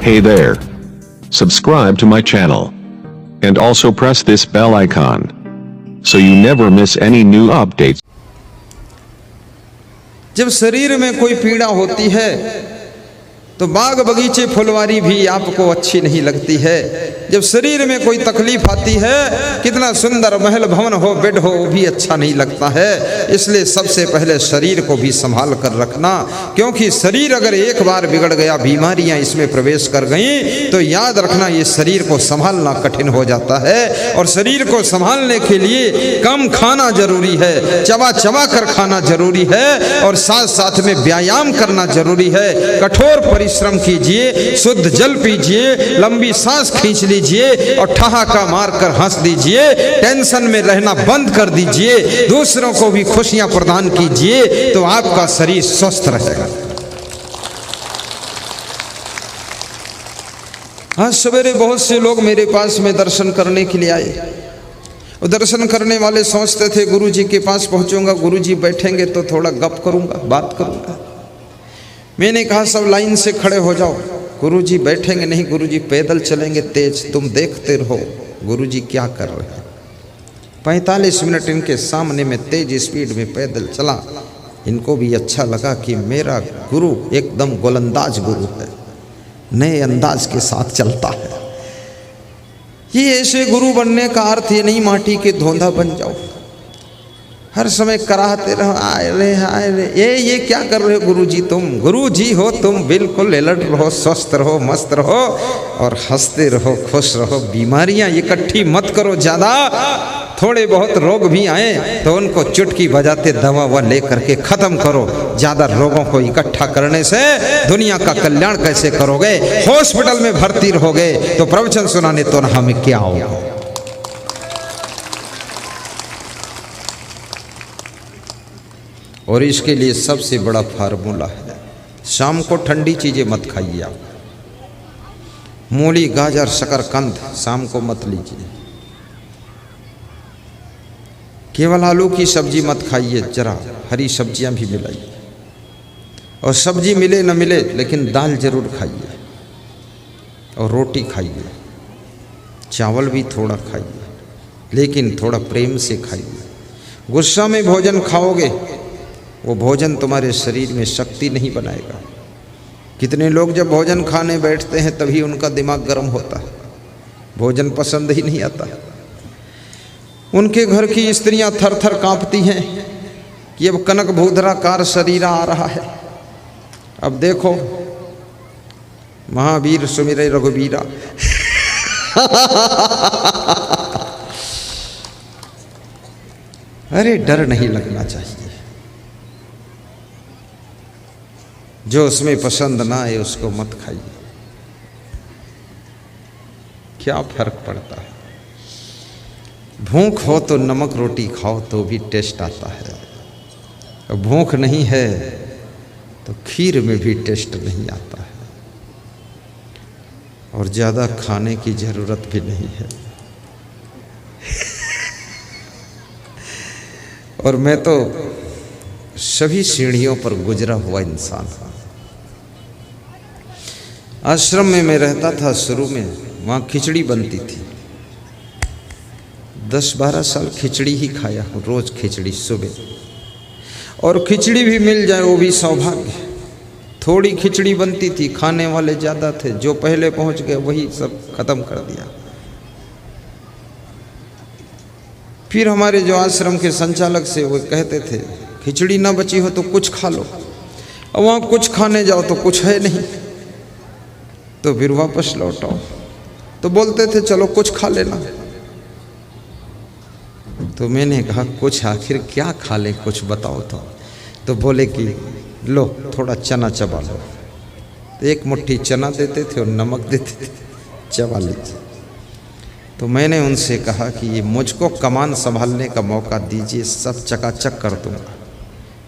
Hey there. Subscribe to my channel. And also press this bell icon. So you never miss any new updates. जब शरीर में कोई पीड़ा होती है तो बाग बगीचे फुलवारी भी आपको अच्छी नहीं लगती है। जब शरीर में कोई तकलीफ आती है, कितना सुंदर महल भवन हो, बेड हो, वो भी अच्छा नहीं लगता है। इसलिए सबसे पहले शरीर को भी संभाल कर रखना, क्योंकि शरीर अगर एक बार बिगड़ गया, बीमारियां इसमें प्रवेश कर गई, तो याद रखना ये शरीर को संभालना कठिन हो जाता है। और शरीर को संभालने के लिए कम खाना जरूरी है, चबा चबा कर खाना जरूरी है, और साथ साथ में व्यायाम करना जरूरी है। कठोर परिश्रम कीजिए, शुद्ध जल पीजिए, लंबी सांस खींच लीजिए और ठहाका मारकर हंस दीजिए। टेंशन में रहना बंद कर दीजिए, दूसरों को भी खुशियां प्रदान कीजिए, तो आपका शरीर स्वस्थ रहेगा। आज सवेरे बहुत से लोग मेरे पास में दर्शन करने के लिए आए। और दर्शन करने वाले सोचते थे गुरुजी के पास पहुंचूंगा, गुरुजी बैठेंगे तो थोड़ा गप करूंगा, बात करूंगा। मैंने कहा सब लाइन से खड़े हो जाओ, गुरुजी बैठेंगे नहीं, गुरुजी पैदल चलेंगे तेज, तुम देखते रहो गुरुजी क्या कर रहे हैं। 45 मिनट इनके सामने में तेज स्पीड में पैदल चला। इनको भी अच्छा लगा कि मेरा गुरु एकदम गोलंदाज गुरु है, नए अंदाज के साथ चलता है। ये ऐसे गुरु बनने का अर्थ ये नहीं माटी के धोंधा बन जाओ, हर समय कराहते रहो, आए रे ये क्या कर रहे हो गुरुजी, तुम गुरुजी हो, तुम बिल्कुल अलर्ट रहो, स्वस्थ रहो, मस्त रहो और हंसते रहो, खुश रहो। बीमारियां इकट्ठी मत करो ज़्यादा, थोड़े बहुत रोग भी आए तो उनको चुटकी बजाते दवा व ले करके ख़त्म करो। ज़्यादा रोगों को इकट्ठा करने से दुनिया का कल्याण कैसे करोगे? हॉस्पिटल में भर्ती रहोगे तो प्रवचन सुनाने तो हमें क्या होगा। और इसके लिए सबसे बड़ा फार्मूला है, शाम को ठंडी चीज़ें मत खाइए आप। मूली, गाजर, शकरकंद शाम को मत लीजिए। केवल आलू की सब्जी मत खाइए, जरा हरी सब्जियां भी मिलाइए। और सब्जी मिले न मिले लेकिन दाल जरूर खाइए और रोटी खाइए, चावल भी थोड़ा खाइए, लेकिन थोड़ा प्रेम से खाइए। गुस्सा में भोजन खाओगे, वो भोजन तुम्हारे शरीर में शक्ति नहीं बनाएगा। कितने लोग जब भोजन खाने बैठते हैं तभी उनका दिमाग गर्म होता है, भोजन पसंद ही नहीं आता। उनके घर की स्त्रियां थर थर कांपती हैं कि अब कनक भूधराकार शरीर आ रहा है। अब देखो महावीर सुमिरै रघुबीरा अरे डर नहीं लगना चाहिए, जो उसमें पसंद ना आए उसको मत खाइए। क्या फर्क पड़ता है? भूख हो तो नमक रोटी खाओ तो भी टेस्ट आता है, भूख नहीं है तो खीर में भी टेस्ट नहीं आता है। और ज़्यादा खाने की ज़रूरत भी नहीं है। और मैं तो सभी सीढ़ियों पर गुजरा हुआ इंसान हूँ। आश्रम में मैं रहता था शुरू में, वहाँ खिचड़ी बनती थी। 10-12 साल खिचड़ी ही खाया हूँ, रोज़ खिचड़ी सुबह। और खिचड़ी भी मिल जाए वो भी सौभाग्य। थोड़ी खिचड़ी बनती थी, खाने वाले ज़्यादा थे, जो पहले पहुँच गए वही सब ख़त्म कर दिया। फिर हमारे जो आश्रम के संचालक से वो कहते थे खिचड़ी ना बची हो तो कुछ खा लो। और वहाँ कुछ खाने जाओ तो कुछ है नहीं, तो फिर वापस लौटाओ। तो बोलते थे चलो कुछ खा लेना। तो मैंने कहा कुछ आखिर क्या खा लें, कुछ बताओ तो बोले कि लो थोड़ा चना चबा लो। तो एक मुट्ठी चना देते थे और नमक देते थे, चबा लीजिए। तो मैंने उनसे कहा कि ये मुझको कमान संभालने का मौका दीजिए, सब चकाचक कर दूंगा,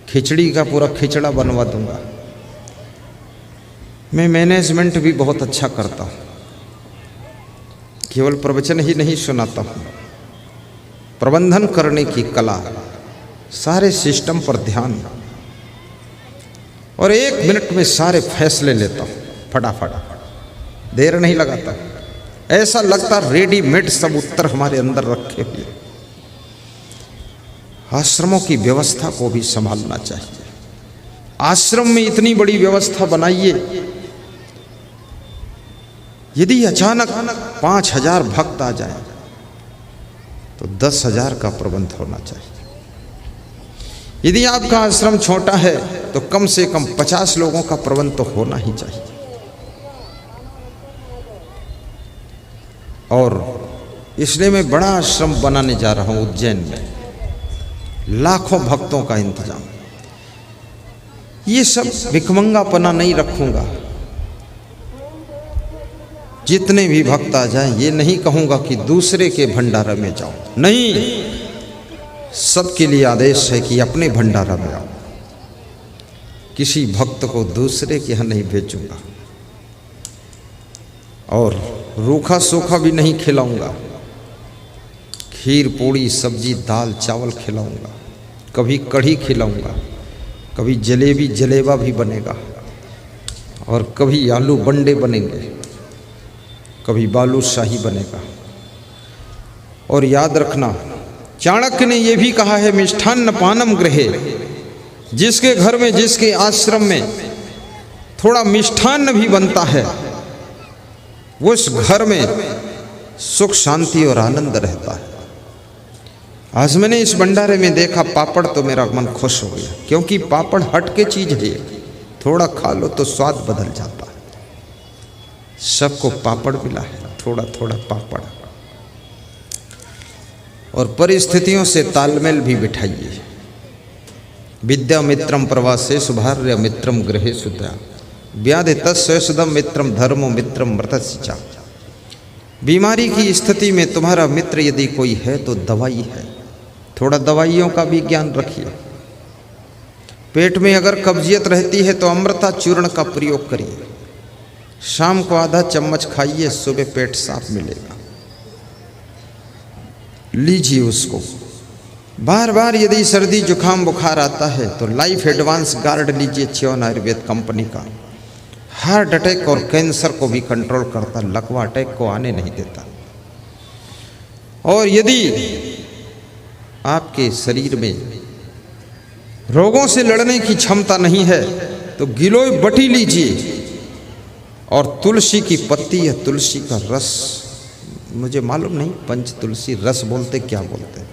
खिचड़ी का पूरा खिचड़ा बनवा दूंगा। मैं मैनेजमेंट भी बहुत अच्छा करता हूँ, केवल प्रवचन ही नहीं सुनाता हूँ, प्रबंधन करने की कला, सारे सिस्टम पर ध्यान, और 1 मिनट में सारे फैसले लेता हूँ फटाफट। देर नहीं लगाता, ऐसा लगता रेडीमेड सब उत्तर हमारे अंदर रखे हुए। आश्रमों की व्यवस्था को भी संभालना चाहिए। आश्रम में इतनी बड़ी व्यवस्था बनाइए, यदि अचानक 5000 भक्त आ जाए तो 10,000 का प्रबंध होना चाहिए। यदि आपका आश्रम छोटा है तो कम से कम 50 लोगों का प्रबंध तो होना ही चाहिए। और इसलिए मैं बड़ा आश्रम बनाने जा रहा हूं उज्जैन में, लाखों भक्तों का इंतजाम। ये सब भिखमंगापना नहीं रखूंगा। जितने भी भक्त आ जाएं, ये नहीं कहूंगा कि दूसरे के भंडारा में जाओ, नहीं, सबके लिए आदेश है कि अपने भंडारा में आओ। किसी भक्त को दूसरे के यहाँ नहीं भेजूंगा और रूखा सूखा भी नहीं खिलाऊंगा। खीर पूड़ी सब्जी दाल चावल खिलाऊंगा, कभी कढ़ी खिलाऊंगा, कभी जलेबी जलेबा भी बनेगा, और कभी आलू बंडे बनेंगे, कभी बालूशाही बनेगा। और याद रखना, चाणक्य ने यह भी कहा है, मिष्ठान्न पानम गृहे। जिसके घर में, जिसके आश्रम में थोड़ा मिष्ठान्न भी बनता है, वो उस घर में सुख शांति और आनंद रहता है। आज मैंने इस भंडारे में देखा पापड़ तो मेरा मन खुश हो गया, क्योंकि पापड़ हट के चीज है, थोड़ा खा लो तो स्वाद बदल जाता है। सबको पापड़ मिला है, थोड़ा थोड़ा पापड़। और परिस्थितियों से तालमेल भी बिठाइए। विद्या मित्रम प्रवासे सुभार्य मित्रम गृहे सुधा व्याधि तत्स्वदम मित्रम धर्मो मित्रम मृतस्या। बीमारी की स्थिति में तुम्हारा मित्र यदि कोई है तो दवाई है। थोड़ा दवाइयों का भी ज्ञान रखिए। पेट में अगर कब्जियत रहती है तो अमृता चूर्ण का प्रयोग करिए। शाम को आधा चम्मच खाइए, सुबह पेट साफ मिलेगा। लीजिए उसको। बार बार यदि सर्दी जुकाम बुखार आता है तो लाइफ एडवांस गार्ड लीजिए, च्योन आयुर्वेद कंपनी का। हार्ट अटैक और कैंसर को भी कंट्रोल करता, लकवा अटैक को आने नहीं देता। और यदि आपके शरीर में रोगों से लड़ने की क्षमता नहीं है तो गिलोय बटी लीजिए, और तुलसी की पत्ती या तुलसी का रस, मुझे मालूम नहीं पंच तुलसी रस बोलते क्या बोलते हैं।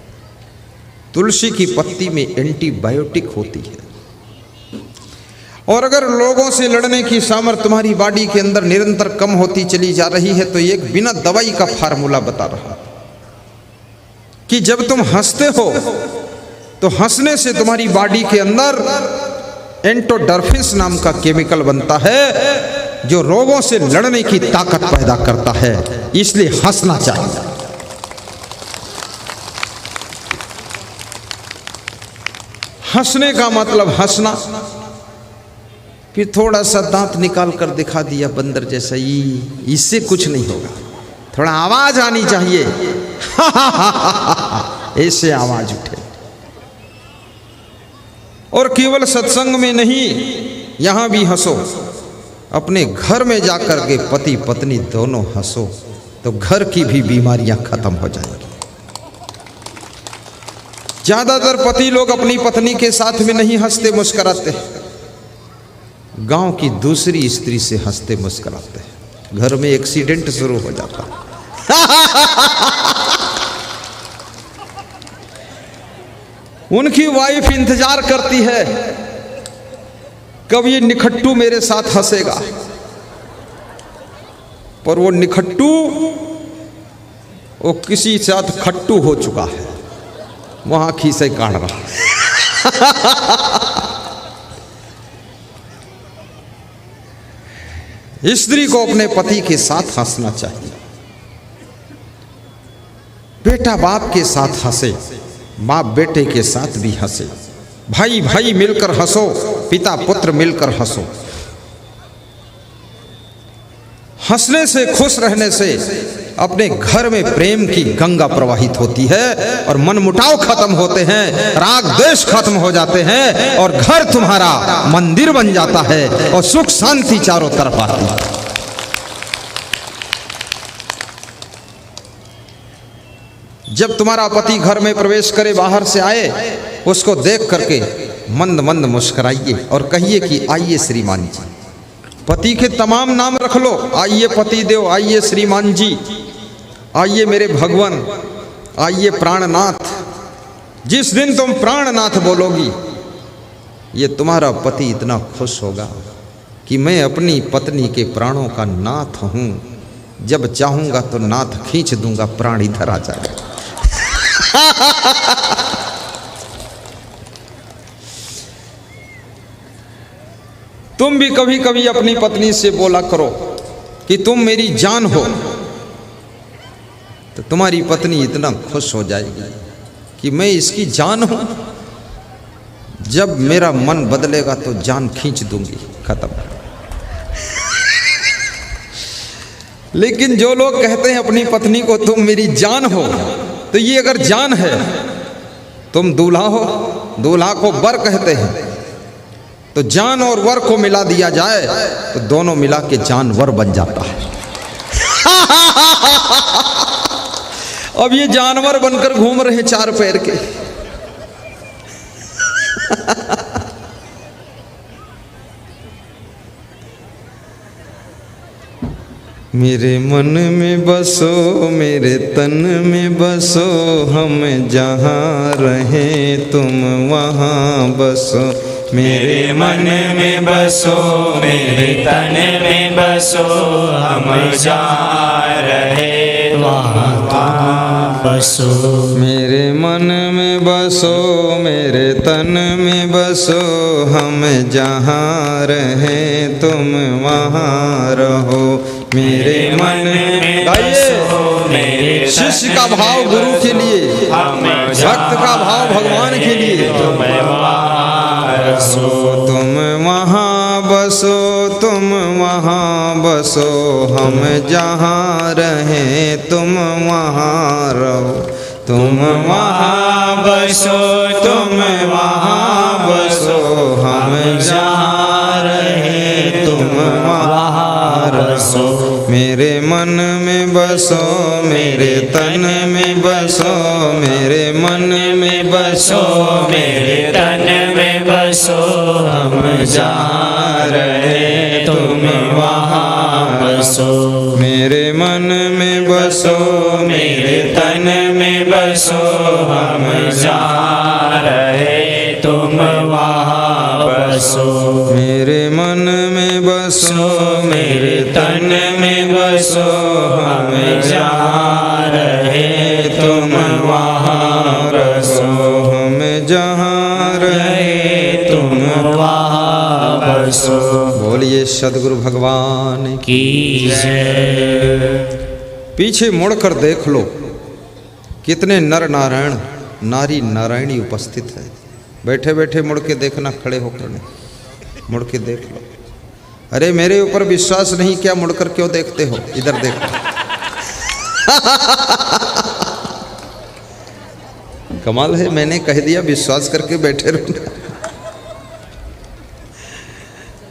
तुलसी की पत्ती में एंटीबायोटिक होती है। और अगर लोगों से लड़ने की सामर्थ्य तुम्हारी बॉडी के अंदर निरंतर कम होती चली जा रही है तो एक बिना दवाई का फार्मूला बता रहा कि जब तुम हंसते हो तो हंसने से तुम्हारी बॉडी के अंदर एंटोडर्फिन्स नाम का केमिकल बनता है जो रोगों से लड़ने की ताकत पैदा करता है। इसलिए हंसना चाहिए। हंसने का मतलब हंसना, फिर थोड़ा सा दांत निकाल कर दिखा दिया बंदर जैसा, इससे कुछ नहीं होगा। थोड़ा आवाज आनी चाहिए, ऐसे आवाज उठे। और केवल सत्संग में नहीं, यहां भी हंसो। अपने घर में जाकर के पति पत्नी दोनों हंसो तो घर की भी बीमारियां खत्म हो जाएंगी। ज्यादातर पति लोग अपनी पत्नी के साथ में नहीं हंसते मुस्कुराते, गांव की दूसरी स्त्री से हंसते मुस्कुराते हैं। घर में एक्सीडेंट शुरू हो जाता है। उनकी वाइफ इंतजार करती है कब ये निखट्टू मेरे साथ हंसेगा, पर वो निखट्टू वो किसी साथ खट्टू हो चुका है, वहां खीसे काट रहा। स्त्री को अपने पति के साथ हंसना चाहिए। बेटा बाप के साथ हंसे, बाप बेटे के साथ भी हंसे, भाई भाई मिलकर हंसो, पिता पुत्र मिलकर हंसो। हंसने से, खुश रहने से अपने घर में प्रेम की गंगा प्रवाहित होती है और मन मुटाव खत्म होते हैं, राग द्वेष खत्म हो जाते हैं और घर तुम्हारा मंदिर बन जाता है और सुख शांति चारों तरफ आती है। जब तुम्हारा पति घर में प्रवेश करे, बाहर से आए, उसको देख करके मंद मंद मुस्कुराइए और कहिए कि आइए श्रीमान जी। पति के तमाम नाम रख लो, आइए पति देव, आइए श्रीमान जी, आइए मेरे भगवान, आइए प्राणनाथ। जिस दिन तुम प्राणनाथ बोलोगी, ये तुम्हारा पति इतना खुश होगा कि मैं अपनी पत्नी के प्राणों का नाथ हूं, जब चाहूंगा तो नाथ खींच दूंगा, प्राण इधर आ जाए। तुम भी कभी कभी अपनी पत्नी से बोला करो कि तुम मेरी जान हो, तो तुम्हारी पत्नी इतना खुश हो जाएगी कि मैं इसकी जान हूं, जब मेरा मन बदलेगा तो जान खींच दूंगी, खत्म। लेकिन जो लोग कहते हैं अपनी पत्नी को तुम मेरी जान हो, तो ये अगर जान है, तुम दूल्हा हो, दूल्हा को वर कहते हैं, तो जान और वर को मिला दिया जाए तो दोनों मिला के जानवर बन जाता है। अब ये जानवर बनकर घूम रहे हैं चार पैर के। मेरे मन में बसो, मेरे तन में बसो, हम जहाँ रहें तुम वहाँ बसो। मेरे मन में बसो, मेरे तन में बसो, हम जहाँ रहे वहाँ बसो। मेरे मन में बसो, मेरे तन में बसो, हम जहाँ रहें तुम वहाँ रहो। मेरे मन में बसो, मेरे शिष्य का भाव गुरु के लिए, भक्त का भाव भगवान के लिए। तुम वहाँ बसो, तुम वहाँ बसो, तुम वहाँ बसो, हम जहाँ रहें तुम वहाँ रहो। तुम वहाँ बसो, तुम वहाँ बसो, हम जहाँ रहें तुम वहाँ बसो। मेरे मन में बसो, मेरे तन में बसो, मेरे मन में बसो, मेरे तन में बसो, हम जहाँ रहे तुम वहाँ बसो। मेरे मन में बसो, मेरे तन में बसो, हम जहाँ रहे तुम वहाँ बसो। मेरे मन में बसो, मेरे तन में बसो, हम जहाँ रहे तुम वहाँ बसो। हम जहाँ रहे तुम वहाँ बसो। बोलिए सदगुरु भगवान की जय। पीछे मुड़कर देख लो, कितने नर नारायण, नारी नारायणी उपस्थित है। बैठे बैठे मुड़ के देखना, खड़े होकर नहीं, मुड़ के देख लो। अरे मेरे ऊपर विश्वास नहीं, क्या मुड़कर क्यों देखते हो? इधर देखो। कमाल है, मैंने कह दिया विश्वास करके बैठे रहना।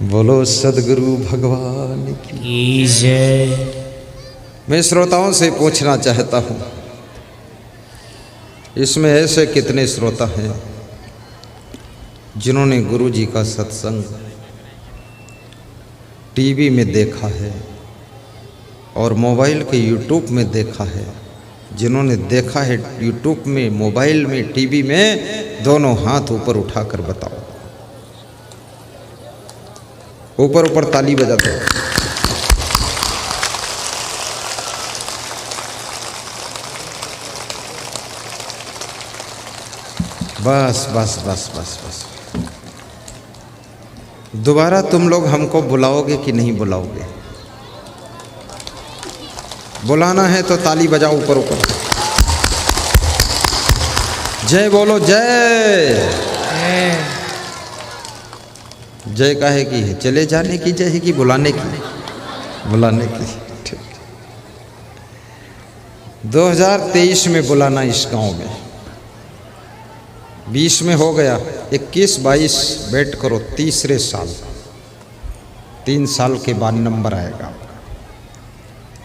बोलो सदगुरु भगवान की जय। मैं श्रोताओं से पूछना चाहता हूँ, इसमें ऐसे कितने श्रोता हैं जिन्होंने गुरु जी का सत्संग टीवी में देखा है और मोबाइल के यूट्यूब में देखा है? जिन्होंने देखा है यूट्यूब में, मोबाइल में, टीवी में, दोनों हाथ ऊपर उठाकर बताओ। ऊपर ऊपर ताली बजाते हो। बस बस बस बस बस। दोबारा तुम लोग हमको बुलाओगे कि नहीं बुलाओगे? बुलाना है तो ताली बजाओ ऊपर ऊपर। जय बोलो, जय। जय काहे की है? चले जाने की जय है कि बुलाने की? बुलाने की। ठीक। 2023 में बुलाना इस गांव में, 20 में हो गया, 21, 22 वेट करो, तीसरे साल, 3 साल के बाद नंबर आएगा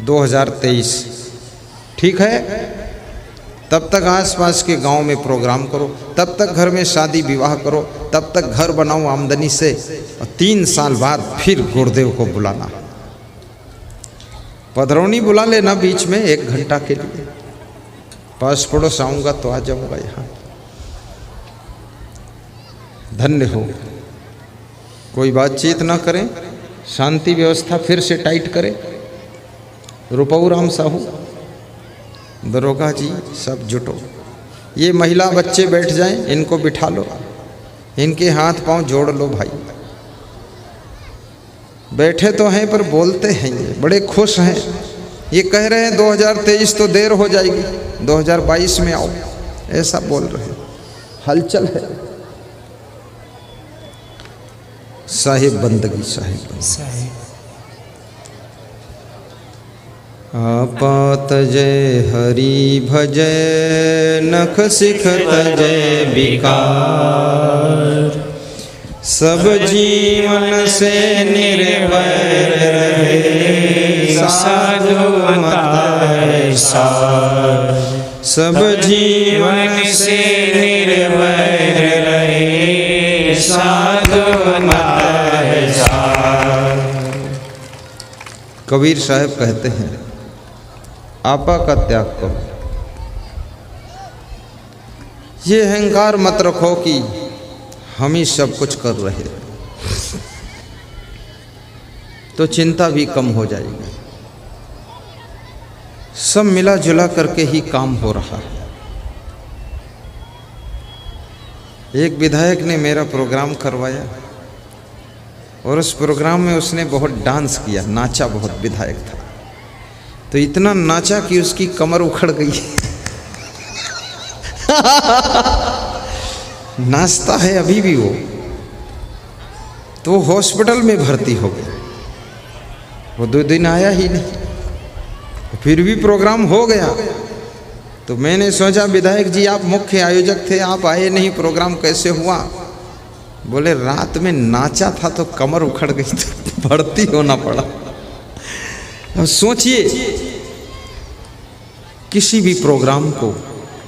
2023। ठीक है? तब तक आसपास के गांव में प्रोग्राम करो, तब तक घर में शादी विवाह करो, तब तक घर बनाओ आमदनी से, और 3 साल बाद फिर गुरुदेव को बुलाना। पधरौनी बुला लेना बीच में 1 घंटा के लिए, पास पड़ोस आऊँगा तो आ जाऊँगा यहाँ। धन्य हो। कोई बातचीत ना करें, शांति व्यवस्था फिर से टाइट करें। रुपऊ राम साहू, दरोगा जी, सब जुटो। ये महिला बच्चे बैठ जाएं, इनको बिठा लो, इनके हाथ पांव जोड़ लो भाई। बैठे तो हैं पर बोलते हैं, ये बड़े खुश हैं। ये कह रहे हैं 2023 तो देर हो जाएगी, 2022 में आओ, ऐसा बोल रहे हैं। हलचल है। साहिब बंदगी, साहिब बंदगी। आपात जय हरि भजय, नख सिख तजय विकार। सब जीवन से निर्भय रहे, साधु मत सार। सब जीवन से निर्भय रहे, साधु मत सार। कबीर साहब कहते हैं, आपा का त्याग करो। ये अहंकार मत रखो कि हम ही सब कुछ कर रहे हैं, तो चिंता भी कम हो जाएगी। सब मिला जुला करके ही काम हो रहा है। एक विधायक ने मेरा प्रोग्राम करवाया और उस प्रोग्राम में उसने बहुत डांस किया, नाचा बहुत। विधायक था तो इतना नाचा कि उसकी कमर उखड़ गई। नाचता है अभी भी वो, तो वो हॉस्पिटल में भर्ती हो गया। वो 2 दिन आया ही नहीं, फिर भी प्रोग्राम हो गया। तो मैंने सोचा, विधायक जी आप मुख्य आयोजक थे, आप आए नहीं, प्रोग्राम कैसे हुआ? बोले रात में नाचा था तो कमर उखड़ गई, तो भर्ती होना पड़ा। अब सोचिए, किसी भी प्रोग्राम को,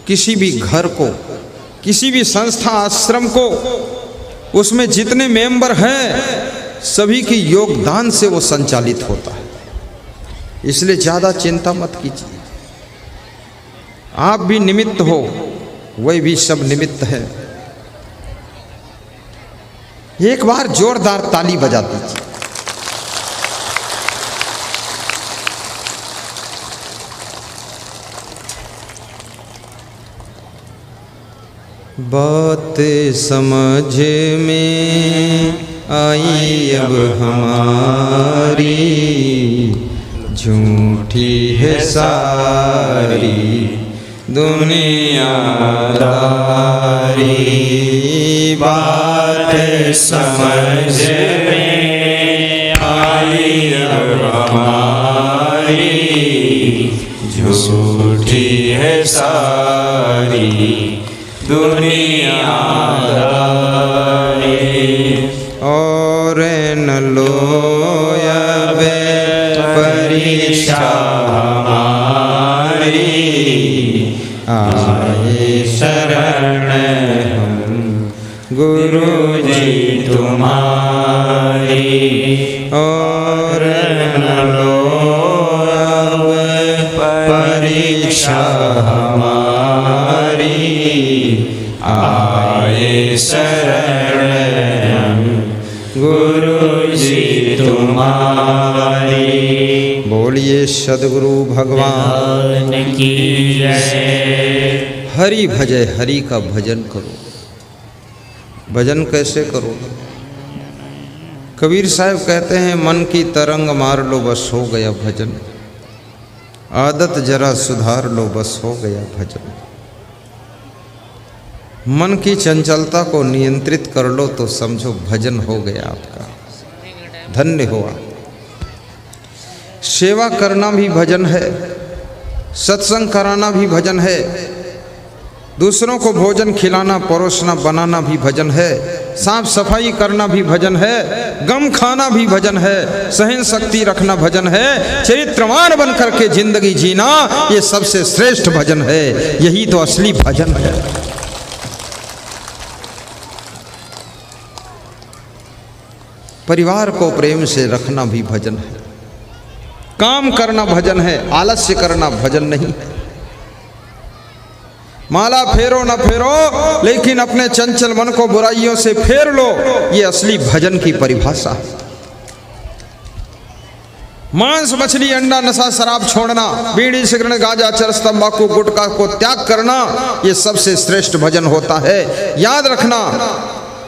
किसी भी घर को, किसी भी संस्था आश्रम को, उसमें जितने मेंबर हैं सभी के योगदान से वो संचालित होता है। इसलिए ज़्यादा चिंता मत कीजिए। आप भी निमित्त हो, वही भी सब निमित्त है। एक बार जोरदार ताली बजा दीजिए। बात समझ में आई अब हमारी, झूठी है सारी दुनियादारी। बात समझ में आई अब हमारी, झूठी है सारी दुनियादारी। और न लो अब परीक्षा हमारी, आए शरण हम गुरु जी तुम्हारी। और न लो अब परीक्षा हमारी, आए शरण हम गुरु जी तुम्हारी। बोलिए सद्गुरु भगवान की जय। हरि भजय, हरि का भजन करो। भजन कैसे करो? कबीर साहब कहते हैं, मन की तरंग मार लो बस हो गया भजन, आदत जरा सुधार लो बस हो गया भजन। मन की चंचलता को नियंत्रित कर लो तो समझो भजन हो गया आपका, धन्य हो आप। सेवा करना भी भजन है, सत्संग कराना भी भजन है, दूसरों को भोजन खिलाना परोसना बनाना भी भजन है, साफ सफाई करना भी भजन है, गम खाना भी भजन है, सहन शक्ति रखना भजन है, चरित्रवान बन करके जिंदगी जीना ये सबसे श्रेष्ठ भजन है। यही तो असली भजन है। परिवार को प्रेम से रखना भी भजन है, काम करना भजन है, आलस्य करना भजन नहीं है। माला फेरो न फेरो लेकिन अपने चंचल मन को बुराइयों से फेर लो, ये असली भजन की परिभाषा है। मांस मछली अंडा नशा शराब छोड़ना, बीड़ी सिगरेट गांजा चरस तंबाकू गुटखा को त्याग करना, ये सबसे श्रेष्ठ भजन होता है। याद रखना,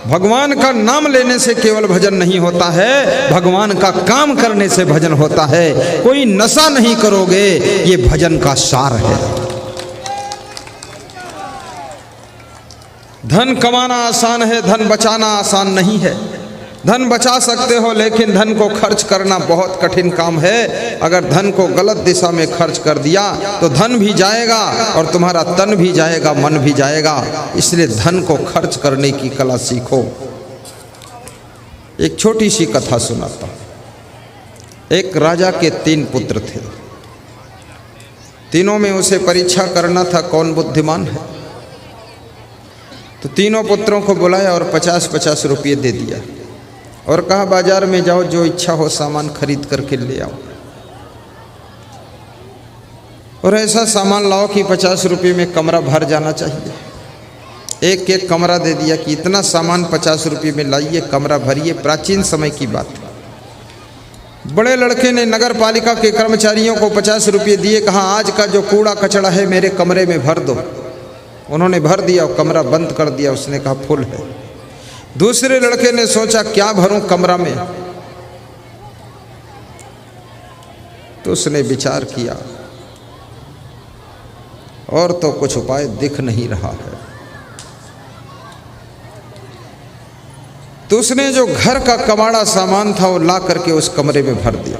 भगवान का नाम लेने से केवल भजन नहीं होता है, भगवान का काम करने से भजन होता है। कोई नशा नहीं करोगे, ये भजन का सार है। धन कमाना आसान है, धन बचाना आसान नहीं है। धन बचा सकते हो लेकिन धन को खर्च करना बहुत कठिन काम है। अगर धन को गलत दिशा में खर्च कर दिया तो धन भी जाएगा और तुम्हारा तन भी जाएगा, मन भी जाएगा। इसलिए धन को खर्च करने की कला सीखो। एक छोटी सी कथा सुनाता हूं। एक राजा के 3 पुत्र थे। तीनों में उसे परीक्षा करना था कौन बुद्धिमान है। तो तीनों पुत्रों को बुलाया और 50-50 रुपये दे दिया और कहा बाजार में जाओ, जो इच्छा हो सामान खरीद करके ले आओ और ऐसा सामान लाओ कि 50 रुपये में कमरा भर जाना चाहिए। एक एक कमरा दे दिया कि इतना सामान 50 रुपये में लाइए, कमरा भरिए। प्राचीन समय की बात है। बड़े लड़के ने नगर पालिका के कर्मचारियों को 50 रुपये दिए, कहा आज का जो कूड़ा कचड़ा है मेरे कमरे में भर दो। उन्होंने भर दिया और कमरा बंद कर दिया। उसने कहा फुल है। दूसरे लड़के ने सोचा क्या भरूं कमरा में, तो उसने विचार किया और तो कुछ उपाय दिख नहीं रहा है। तो उसने जो घर का कबाड़ा सामान था वो ला करके उस कमरे में भर दिया।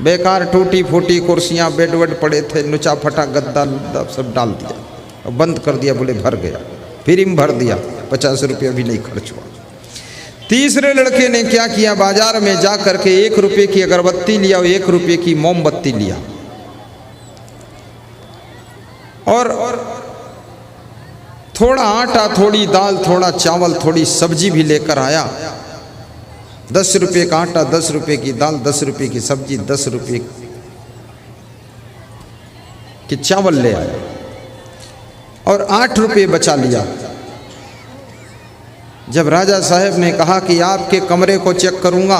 बेकार टूटी फूटी कुर्सियां, बेड वेड पड़े थे, नुचा फटा गद्दा सब डाल दिया और बंद कर दिया। बोले भर गया। फिर ही भर दिया, 50 रुपये भी नहीं खर्च हुआ। तीसरे लड़के ने क्या किया, बाजार में जा करके 1 रुपये की अगरबत्ती लिया और 1 रुपये की मोमबत्ती लिया और थोड़ा आटा, थोड़ी दाल, थोड़ा चावल, थोड़ी सब्जी भी लेकर आया। 10 रुपये का आटा, 10 रुपये की दाल, 10 रुपये की सब्जी, 10 रुपये की चावल ले आया और 8 रुपये बचा लिया। जब राजा साहब ने कहा कि आपके कमरे को चेक करूंगा,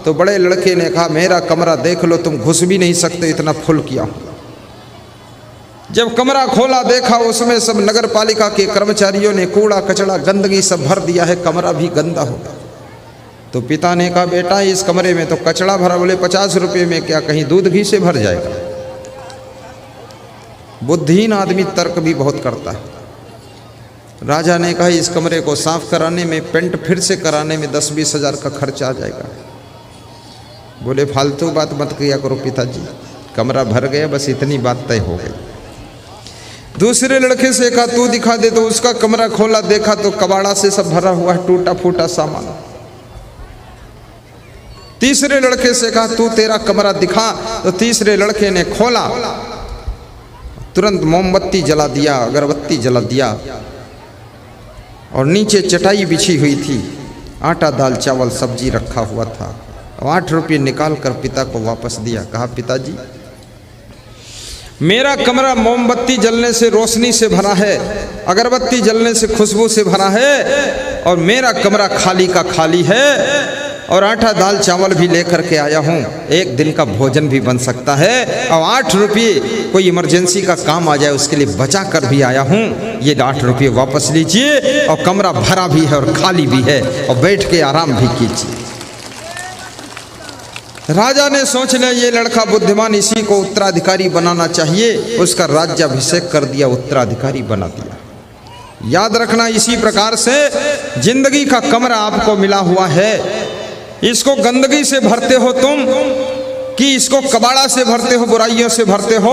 तो बड़े लड़के ने कहा मेरा कमरा देख लो, तुम घुस भी नहीं सकते, इतना फुल किया। जब कमरा खोला देखा उसमें सब नगर पालिका के कर्मचारियों ने कूड़ा कचड़ा गंदगी सब भर दिया है, कमरा भी गंदा होगा। तो पिता ने कहा बेटा इस कमरे में तो कचड़ा भरा। बोले 50 रुपये में क्या कहीं दूध घी से भर जाएगा। बुद्धिहीन आदमी तर्क भी बहुत करता है। राजा ने कहा इस कमरे को साफ कराने में, पेंट फिर से कराने में 10-20 हज़ार का खर्च आ जाएगा। बोले फालतू बात मत किया करो पिताजी, कमरा भर गया, बस इतनी बात तय हो गई। दूसरे लड़के से कहा तू दिखा दे। तो उसका कमरा खोला, देखा तो कबाड़ा से सब भरा हुआ है, टूटा फूटा सामान। तीसरे लड़के से कहा तू तेरा कमरा दिखा। तो तीसरे लड़के ने खोला, तुरंत मोमबत्ती जला दिया, अगरबत्ती जला दिया और नीचे चटाई बिछी हुई थी, आटा दाल चावल सब्जी रखा हुआ था। 8 रुपये निकाल कर पिता को वापस दिया। कहा पिताजी मेरा कमरा मोमबत्ती जलने से रोशनी से भरा है, अगरबत्ती जलने से खुशबू से भरा है और मेरा कमरा खाली का खाली है और आटा दाल चावल भी लेकर के आया हूँ, एक दिन का भोजन भी बन सकता है और 8 रुपये कोई इमरजेंसी का काम आ जाए उसके लिए बचा कर भी आया हूँ। ये 8 रुपये वापस लीजिए और कमरा भरा भी है और खाली भी है और बैठ के आराम भी कीजिए। राजा ने सोच लिया ये लड़का बुद्धिमान, इसी को उत्तराधिकारी बनाना चाहिए। उसका राज्याभिषेक कर दिया, उत्तराधिकारी बना दिया। याद रखना इसी प्रकार से जिंदगी का कमरा आपको मिला हुआ है, इसको गंदगी से भरते हो तुम कि इसको कबाड़ा से भरते हो, बुराइयों से भरते हो,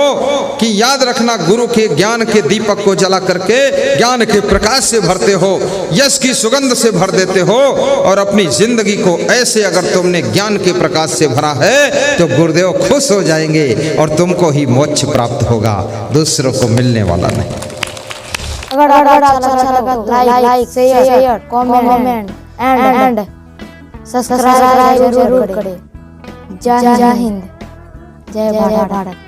कि याद रखना गुरु के ज्ञान के दीपक को जला करके ज्ञान के प्रकाश से भरते हो, यश की सुगंध से भर देते हो। और अपनी जिंदगी को ऐसे अगर तुमने ज्ञान के प्रकाश से भरा है तो गुरुदेव खुश हो जाएंगे और तुमको ही मोक्ष प्राप्त होगा, दूसरों को मिलने वाला नहीं। अगर अच्छा लगा तो like share comment and subscribe जरूर करें। जय हिंद, जय भारत।